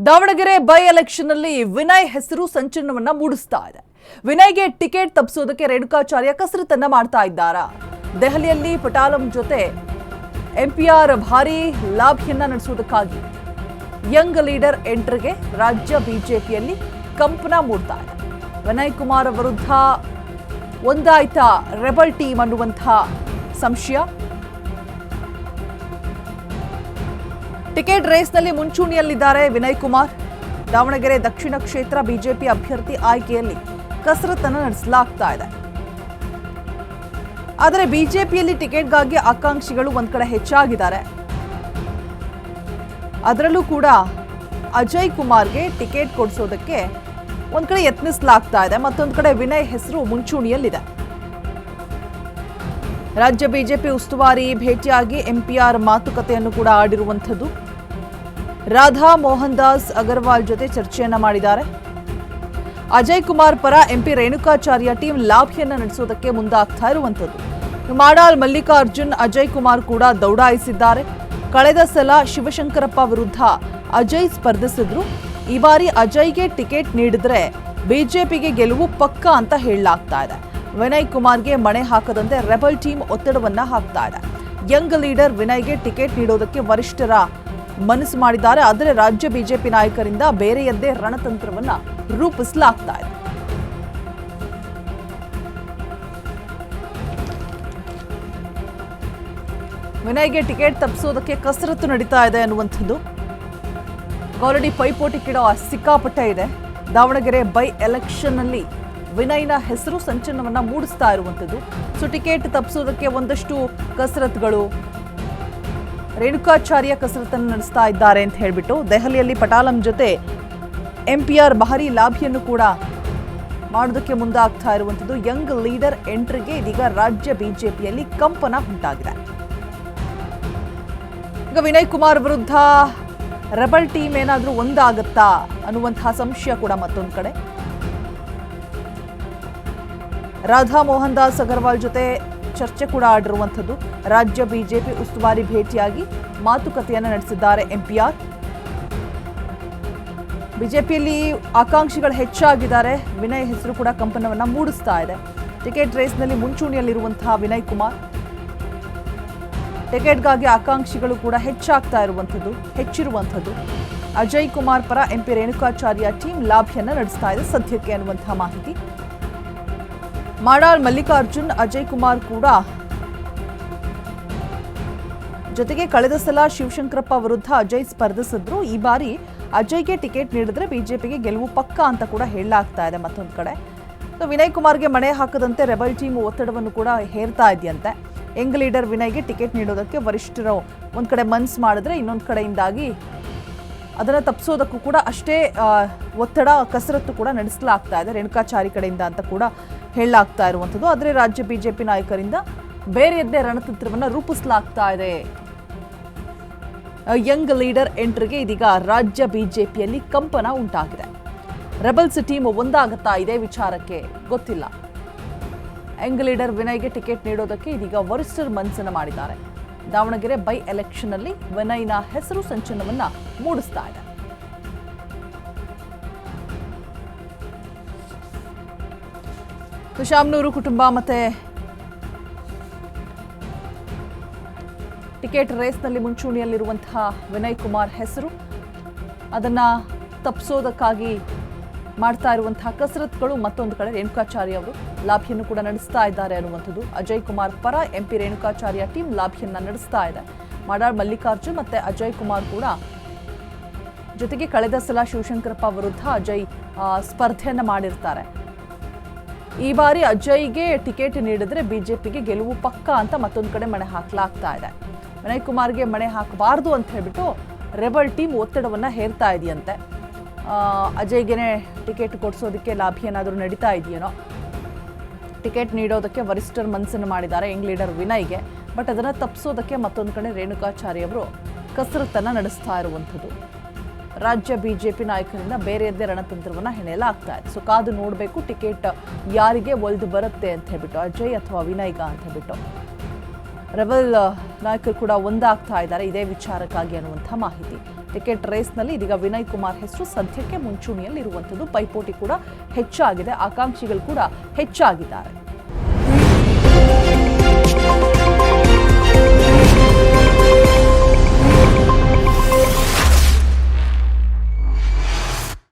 Davanagere by election ಅಲ್ಲಿ ವಿನಯ್ ಹೆಸರು ಸಂಚಲನವನ್ನ ಮೂಡಿಸ್ತಾ ಇದೆ. ವಿನಯ್ಗೆ ಟಿಕೆಟ್ ತಪ್ಪಿಸೋದಕ್ಕೆ ರೇಣುಕಾಚಾರ್ಯ ಕಸರತ್ತನ್ನ ಮಾಡ್ತಾ ಇದ್ದಾರಾ? ದೆಹಲಿಯಲ್ಲಿ ಪಟಾಲಂ ಜೊತೆ ಎಂಪಿಆರ್ ಭಾರಿ ಲಾಭಿಯನ್ನ ನಡೆಸುವುದಕ್ಕಾಗಿ ಯಂಗ್ ಲೀಡರ್ ಎಂಟ್ರಿಗೆ ರಾಜ್ಯ ಬಿಜೆಪಿಯಲ್ಲಿ ಕಂಪನ ಮೂಡ್ತಾ ಇದೆ. ವಿನಯ್ ಕುಮಾರ್ ವಿರುದ್ಧ ಒಂದಾಯ್ತಾ ರೆಬಲ್ ಟೀಮ್ ಅನ್ನುವಂತಹ ಸಂಶಯ. ಟಿಕೆಟ್ ರೇಸ್ನಲ್ಲಿ ಮುಂಚೂಣಿಯಲ್ಲಿದ್ದಾರೆ ವಿನಯ್ ಕುಮಾರ್. ದಾವಣಗೆರೆ ದಕ್ಷಿಣ ಕ್ಷೇತ್ರ ಬಿಜೆಪಿ ಅಭ್ಯರ್ಥಿ ಆಯ್ಕೆಯಲ್ಲಿ ಕಸರತ್ತನ್ನು ನಡೆಸಲಾಗ್ತಾ ಇದೆ. ಆದರೆ ಬಿಜೆಪಿಯಲ್ಲಿ ಟಿಕೆಟ್ಗಾಗಿ ಆಕಾಂಕ್ಷಿಗಳು ಒಂದ್ ಕಡೆ ಹೆಚ್ಚಾಗಿದ್ದಾರೆ. ಅದರಲ್ಲೂ ಕೂಡ ಅಜಯ್ ಕುಮಾರ್ಗೆ ಟಿಕೆಟ್ ಕೊಡಿಸೋದಕ್ಕೆ ಒಂದ್ ಕಡೆ ಯತ್ನಿಸಲಾಗ್ತಾ ಇದೆ, ಮತ್ತೊಂದು ಕಡೆ ವಿನಯ್ ಹೆಸರು ಮುಂಚೂಣಿಯಲ್ಲಿದೆ. ರಾಜ್ಯ ಬಿಜೆಪಿ ಉಸ್ತುವಾರಿ ಭೇಟಿಯಾಗಿ ಎಂಪಿಆರ್ ಮಾತುಕತೆಯನ್ನು ಕೂಡ ಆಡಿರುವಂಥದ್ದು. ರಾಧಾ ಮೋಹನ್ ದಾಸ್ ಅಗರ್ವಾಲ್ ಜೊತೆ ಚರ್ಚೆಯನ್ನ ಮಾಡಿದ್ದಾರೆ. ಅಜಯ್ ಕುಮಾರ್ ಪರ ಎಂಪಿ ರೇಣುಕಾಚಾರ್ಯ ಟೀಮ್ ಲಾಭಿಯನ್ನ ನಡೆಸೋದಕ್ಕೆ ಮುಂದಾಗ್ತಾ ಇರುವಂಥದ್ದು. ಮಾಡಾಳ್ ಮಲ್ಲಿಕಾರ್ಜುನ್ ಅಜಯ್ ಕುಮಾರ್ ಕೂಡ ದೌಡಾಯಿಸಿದ್ದಾರೆ. ಕಳೆದ ಸಲ ಶಿವಶಂಕರಪ್ಪ ವಿರುದ್ಧ ಅಜಯ್ ಸ್ಪರ್ಧಿಸಿದ್ರು. ಈ ಬಾರಿ ಅಜಯ್ಗೆ ಟಿಕೆಟ್ ನೀಡಿದ್ರೆ ಬಿಜೆಪಿಗೆ ಗೆಲುವು ಪಕ್ಕ ಅಂತ ಹೇಳಲಾಗ್ತಾ ಇದೆ. ವಿನಯ್ ಕುಮಾರ್ಗೆ ಮಣೆ ಹಾಕದಂತೆ ರೆಬಲ್ ಟೀಮ್ ಒತ್ತಡವನ್ನ ಹಾಕ್ತಾ ಇದೆ. ಯಂಗ್ ಲೀಡರ್ ವಿನಯ್ಗೆ ಟಿಕೆಟ್ ನೀಡೋದಕ್ಕೆ ವರಿಷ್ಠರ ಮನಸ್ಸು ಮಾಡಿದ್ದಾರೆ. ಆದರೆ ರಾಜ್ಯ ಬಿಜೆಪಿ ನಾಯಕರಿಂದ ಬೇರೆಯದ್ದೇ ರಣತಂತ್ರವನ್ನ ರೂಪಿಸಲಾಗ್ತಾ ಇದೆ. ವಿನಯ್ಗೆ ಟಿಕೆಟ್ ತಪ್ಪಿಸೋದಕ್ಕೆ ಕಸರತ್ತು ನಡೀತಾ ಇದೆ ಅನ್ನುವಂಥದ್ದು. ಆಲ್ರೆಡಿ ಪೈಪೋಟಿ ಕಿಡೋ ಸಿಕ್ಕಾಪಟ್ಟೆ ಇದೆ. ದಾವಣಗೆರೆ ಬೈ ಎಲೆಕ್ಷನ್ ಅಲ್ಲಿ ವಿನಯ್ನ ಹೆಸರು ಸಂಚಲನವನ್ನ ಮೂಡಿಸ್ತಾ ಇರುವಂಥದ್ದು. ಸೊ ಟಿಕೆಟ್ ತಪ್ಪಿಸೋದಕ್ಕೆ ಒಂದಷ್ಟು ಕಸರತ್ತುಗಳು, ರೇಣುಕಾಚಾರ್ಯ ಕಸರತ್ತನ್ನು ನಡೆಸ್ತಾ ಇದ್ದಾರೆ ಅಂತ ಹೇಳ್ಬಿಟ್ಟು ದೆಹಲಿಯಲ್ಲಿ ಪಟಾಲಂ ಜೊತೆ ಎಂಪಿಆರ್ ಭಾರಿ ಲಾಭಿಯನ್ನು ಕೂಡ ಮಾಡೋದಕ್ಕೆ ಮುಂದಾಗ್ತಾ ಇರುವಂಥದ್ದು. ಯಂಗ್ ಲೀಡರ್ ಎಂಟ್ರಿಗೆ ಇದೀಗ ರಾಜ್ಯ ಬಿಜೆಪಿಯಲ್ಲಿ ಕಂಪನ ಉಂಟಾಗಿದೆ. ಈಗ ವಿನಯ್ ಕುಮಾರ್ ವಿರುದ್ಧ ರೆಬಲ್ ಟೀಮ್ ಏನಾದರೂ ಒಂದಾಗತ್ತಾ ಅನ್ನುವಂತಹ ಸಂಶಯ ಕೂಡ ಮತ್ತೊಂದು ಕಡೆ. ರಾಧಾ ಮೋಹನ್ ದಾಸ್ ಅಗರ್ವಾಲ್ ಜೊತೆ ಚರ್ಚೆ ಕೂಡ ಆಡಿರುವಂಥದ್ದು. ರಾಜ್ಯ ಬಿಜೆಪಿ ಉಸ್ತುವಾರಿ ಭೇಟಿಯಾಗಿ ಮಾತುಕತೆಯನ್ನು ನಡೆಸಿದ್ದಾರೆ ಎಂಪಿಆರ್. ಬಿಜೆಪಿಯಲ್ಲಿ ಆಕಾಂಕ್ಷಿಗಳು ಹೆಚ್ಚಾಗಿದ್ದಾರೆ. ವಿನಯ್ ಹೆಸರು ಕೂಡ ಕಂಪನವನ್ನ ಮೂಡಿಸ್ತಾ ಇದೆ. ಟಿಕೆಟ್ ರೇಸ್ನಲ್ಲಿ ಮುಂಚೂಣಿಯಲ್ಲಿರುವಂತಹ ವಿನಯ್ ಕುಮಾರ್, ಟಿಕೆಟ್ಗಾಗಿ ಆಕಾಂಕ್ಷಿಗಳು ಕೂಡ ಹೆಚ್ಚಿರುವಂಥದ್ದು. ಅಜಯ್ ಕುಮಾರ್ ಪರ ಎಂಪಿ ರೇಣುಕಾಚಾರ್ಯ ಟೀಮ್ ಲಾಭಿಯನ್ನ ನಡೆಸ್ತಾ ಇದೆ ಸದ್ಯಕ್ಕೆ ಅನ್ನುವಂತಹ ಮಾಹಿತಿ. ಮಾಡಾಳ್ ಮಲ್ಲಿಕಾರ್ಜುನ್ ಅಜಯ್ ಕುಮಾರ್ ಕೂಡ ಜೊತೆಗೆ ಕಳೆದ ಸಲ ಶಿವಶಂಕರಪ್ಪ ವಿರುದ್ಧ ಅಜಯ್ ಸ್ಪರ್ಧಿಸಿದ್ರು. ಈ ಬಾರಿ ಅಜಯ್ಗೆ ಟಿಕೆಟ್ ನೀಡಿದ್ರೆ ಬಿಜೆಪಿಗೆ ಗೆಲುವು ಪಕ್ಕ ಅಂತ ಕೂಡ ಹೇಳಲಾಗ್ತಾ ಇದೆ. ಮತ್ತೊಂದು ಕಡೆ ವಿನಯ್ ಕುಮಾರ್ಗೆ ಮಣೆ ಹಾಕದಂತೆ ರೆಬಲ್ ಟೀಮ್ ಒತ್ತಡವನ್ನು ಕೂಡ ಹೇರ್ತಾ ಇದೆಯಂತೆ. ಯಂಗ್ ಲೀಡರ್ ವಿನಯ್ಗೆ ಟಿಕೆಟ್ ನೀಡೋದಕ್ಕೆ ವರಿಷ್ಠರು ಒಂದ್ ಕಡೆ ಮನ್ಸು ಮಾಡಿದ್ರೆ ಇನ್ನೊಂದು ಕಡೆಯಿಂದಾಗಿ ಅದನ್ನು ತಪ್ಪಿಸೋದಕ್ಕೂ ಕೂಡ ಅಷ್ಟೇ ಒತ್ತಡ ಕಸರತ್ತು ಕೂಡ ನಡೆಸಲಾಗ್ತಾ ಇದೆ ರೇಣುಕಾಚಾರಿ ಕಡೆಯಿಂದ ಅಂತ ಕೂಡ ಹೇಳಲಾಗ್ತಾ ಇರುವಂಥದ್ದು. ಆದರೆ ರಾಜ್ಯ ಬಿಜೆಪಿ ನಾಯಕರಿಂದ ಬೇರೆಯದ್ದೇ ರಣತಂತ್ರವನ್ನು ರೂಪಿಸಲಾಗ್ತಾ ಇದೆ. ಯಂಗ್ ಲೀಡರ್ ಎಂಟ್ರಿಗೆ ಇದೀಗ ರಾಜ್ಯ ಬಿಜೆಪಿಯಲ್ಲಿ ಕಂಪನ ಉಂಟಾಗಿದೆ. ರೆಬಲ್ಸ್ ಟೀಮ್ ಒಂದಾಗುತ್ತಾ ಇದೇ ವಿಚಾರಕ್ಕೆ ಗೊತ್ತಿಲ್ಲ. ಯಂಗ್ ಲೀಡರ್ ವಿನಯ್ಗೆ ಟಿಕೆಟ್ ನೀಡೋದಕ್ಕೆ ಇದೀಗ ವರಿಷ್ಠರು ಮನಸ್ಸನ್ನು ಮಾಡಿದ್ದಾರೆ. ದಾವಣಗೆರೆ ಬೈ ಎಲೆಕ್ಷನ್ ಅಲ್ಲಿ ವಿನಯ್ನ ಹೆಸರು ಸಂಚಲನವನ್ನ ಮೂಡಿಸ್ತಾ ಇದೆ. ಶಾಮನೂರು ಕುಟುಂಬ ಮತ್ತೆ ಟಿಕೆಟ್ ರೇಸ್ನಲ್ಲಿ ಮುಂಚೂಣಿಯಲ್ಲಿರುವಂತಹ ವಿನಯ್ ಕುಮಾರ್ ಹೆಸರು, ಅದನ್ನ ತಪ್ಪಿಸೋದಕ್ಕಾಗಿ ಮಾಡ್ತಾ ಇರುವಂತಹ ಕಸರತ್ತುಗಳು. ಮತ್ತೊಂದು ಕಡೆ ರೇಣುಕಾಚಾರ್ಯ ಅವರು ಲಾಭಿಯನ್ನು ಕೂಡ ನಡೆಸ್ತಾ ಇದ್ದಾರೆ ಅನ್ನುವಂಥದ್ದು. ಅಜಯ್ ಕುಮಾರ್ ಪರ ಎಂಪಿ ರೇಣುಕಾಚಾರ್ಯ ಟೀಮ್ ಲಾಭಿಯನ್ನ ನಡೆಸ್ತಾ ಇದೆ. ಮಾಡಾಳ್ ಮಲ್ಲಿಕಾರ್ಜುನ್ ಮತ್ತೆ ಅಜಯ್ ಕುಮಾರ್ ಕೂಡ ಜೊತೆಗೆ ಕಳೆದ ಸಲ ಶಿವಶಂಕರಪ್ಪ ವಿರುದ್ಧ ಅಜಯ್ ಸ್ಪರ್ಧೆಯನ್ನ ಮಾಡಿರ್ತಾರೆ. ಈ ಬಾರಿ ಅಜಯ್ಗೆ ಟಿಕೆಟ್ ನೀಡಿದ್ರೆ ಬಿಜೆಪಿಗೆ ಗೆಲುವು ಪಕ್ಕ ಅಂತ ಮತ್ತೊಂದು ಕಡೆ ಮಣೆ ಹಾಕಲಾಗ್ತಾ ಇದೆ. ವಿನಯ್ ಕುಮಾರ್ಗೆ ಮಣೆ ಹಾಕಬಾರ್ದು ಅಂತ ಹೇಳ್ಬಿಟ್ಟು ರೆಬಲ್ ಟೀಮ್ ಒತ್ತಡವನ್ನ ಹೇರ್ತಾ ಇದೆಯಂತೆ. ಅಜಯ್ಗೆನೆ ಟಿಕೆಟ್ ಕೊಡಿಸೋದಕ್ಕೆ ಲಾಭಿ ಏನಾದರೂ ನಡೀತಾ ಇದೆಯೇನೋ. ಟಿಕೆಟ್ ನೀಡೋದಕ್ಕೆ ವರಿಷ್ಠರ ಮನಸ್ಸನ್ನು ಮಾಡಿದ್ದಾರೆ ಯಂಗ್ ಲೀಡರ್ ವಿನಯ್ಗೆ. ಬಟ್ ಅದನ್ನು ತಪ್ಪಿಸೋದಕ್ಕೆ ಮತ್ತೊಂದು ಕಡೆ ರೇಣುಕಾಚಾರ್ಯ ಅವರು ಕಸರತ್ತನ್ನು ನಡೆಸ್ತಾ ಇರುವಂಥದ್ದು. ರಾಜ್ಯ ಬಿಜೆಪಿ ನಾಯಕರಿಂದ ಬೇರೆಯದ್ದೇ ರಣತಂತ್ರವನ್ನು ಹೆಣೆಯಲಾಗ್ತಾ ಇದೆ. ಸೊ ಕಾದು ನೋಡಬೇಕು ಟಿಕೆಟ್ ಯಾರಿಗೆ ಒಲ್ದು ಬರುತ್ತೆ ಅಂತ ಹೇಳ್ಬಿಟ್ಟು, ಅಜಯ್ ಅಥವಾ ವಿನಯ್ಗ ಅಂತ ಹೇಳ್ಬಿಟ್ಟು. ರೆಬಲ್ ನಾಯಕರು ಕೂಡ ಒಂದಾಗ್ತಾ ಇದ್ದಾರೆ ಇದೇ ವಿಚಾರಕ್ಕಾಗಿ ಅನ್ನುವಂಥ ಮಾಹಿತಿ. ಟಿಕೆಟ್ ರೇಸ್ನಲ್ಲಿ ಇದೀಗ ವಿನಯ್ ಕುಮಾರ್ ಹೆಸರು ಸದ್ಯಕ್ಕೆ ಮುಂಚೂಣಿಯಲ್ಲಿರುವಂಥದ್ದು. ಪೈಪೋಟಿ ಕೂಡ ಹೆಚ್ಚಾಗಿದೆ, ಆಕಾಂಕ್ಷಿಗಳು ಕೂಡ ಹೆಚ್ಚಾಗಿದ್ದಾರೆ.